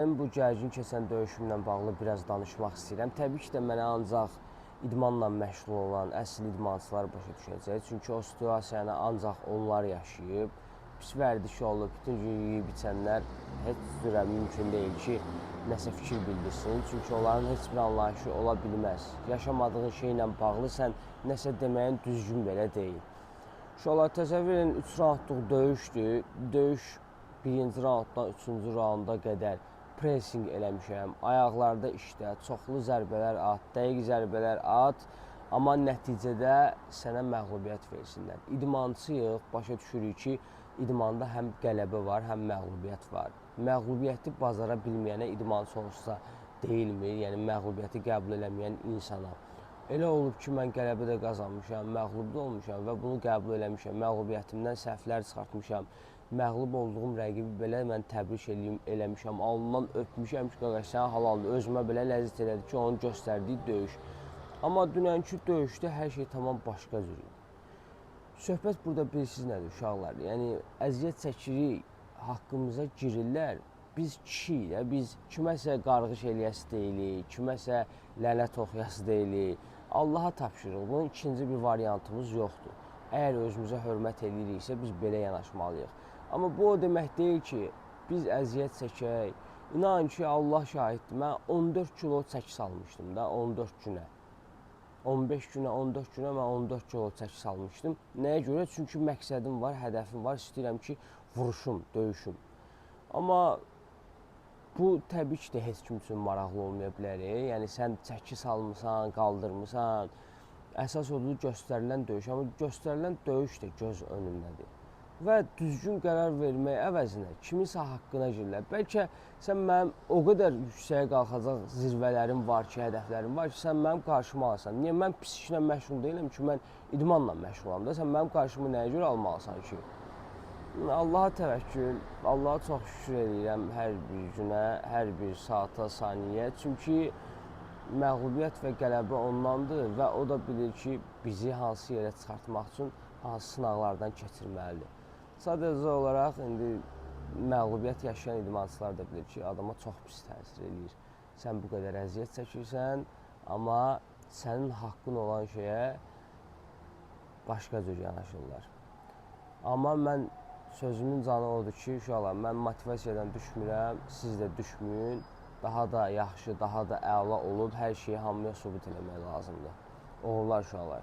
Mən bu gərgin keçən döyüşümlə bağlı biraz danışmaq istəyirəm. Təbii ki də mənə ancaq idmanla məşğul olan əsl idmançılar başa düşəcək. Çünki o situasiyanı ancaq onlar yaşayıb. Pis vərdişi olub, bütün gün yeyib içənlər heç cürə mümkün deyil ki, nəsə fikir bildirsin. Çünki onların heç bir anlayışı ola bilməz. Yaşamadığın şeylə bağlı sən nəsə deməyin düzgün belə deyil. Uşaqlar, təsəvvür edin, 3 raundluq döyüşdür. Döyüş birinci raunddan 3-cü raunda qədər pressing eləmişəm, ayaqlarda işlə, çoxlu zərbələr at, dəqiq zərbələr at, amma nəticədə sənə məğlubiyyət versinlər. İdmançıyıq, başa düşürük ki, idmanda həm qələbə var, həm məğlubiyyət var. Məğlubiyyəti bacara bilməyənə idmançı olsa deyilmir, yəni məğlubiyyəti qəbul eləməyən insana. Elə olub ki, mən qələbə də qazanmışam, məğlub da olmuşam və bunu qəbul eləmişəm, məğlubiyyətimdən səhvlər çıxartmışam. Məğlub olduğum rəqibi belə mən təbrik eləmişəm, alnından öpmüşəm ki, qardaş, sən halaldır. Özümə belə ləzzət elədi ki, onun göstərdiyi döyüş. Amma dünənki döyüşdə hər şey tamam başqa cür idi. Söhbət burada bilirsiniz nədir uşaqlar? Yəni, əziyyət çəkirik, haqqımıza girirlər. Biz kişiyik də, biz kiməsə qarğış eləyəsi deyilik, kiməsə lənət oxuyası deyilik. Allaha tapşırıq, bunun ikinci bir variantımız yoxdur. Əgər özümüzə hörmət eləyiriksə, biz belə yanaşmalıyıq. Amma bu o demək deyil ki, biz əziyyət çəkək. İnanın ki, Allah şahiddir, mən 14 kilo çəki salmışdım da, 14 günə. 15 günə, 14 günə mən 14 kilo çəki salmışdım. Nəyə görə? Çünki məqsədim var, hədəfim var, istəyirəm ki, vuruşum, döyüşüm. Amma bu təbii ki də heç kim üçün maraqlı olmaya bilər. Yəni, sən çəki salmısan, qaldırmısan. Əsas odur göstərilən döyüş, amma göstərilən döyüş də göz önündədir. Və düzgün qərar vermək əvəzinə kimisə haqqına girirlər. Bəlkə sən mənim o qədər yüksəyə qalxacaq zirvələrim var ki, hədəflərim var ki, sən mənim qarşıma alasan. Niyə? Mən pis işlə məşğul deyiləm ki, mən idmanla məşğulam da. Sən mənim qarşımı nəyə görə almalısan ki? Allaha təvəkkül, Allaha çox şükür edirəm hər bir günə, hər bir saata, saniyə. Çünki məğlubiyyət və qələbə ondandır və o da bilir ki, bizi hansı yerə çıxartmaq üçün hansı sınaqlardan keçirməlidir. Sadəcə olaraq indi məğlubiyyət yaşayan idmançılar da bilir ki, adama çox pis təsir eləyir. Sən bu qədər əziyyət çəkirsən, amma sənin haqqın olan şeyə başqa cür yanaşırlar. Amma mən sözümün canı odur ki, uşaqlar, mən motivasiyadan düşmürəm, siz də düşməyin. Daha da yaxşı, daha da əla olub hər şeyi hamıya sübut eləmək lazımdır. Uğurlar uşaqlar.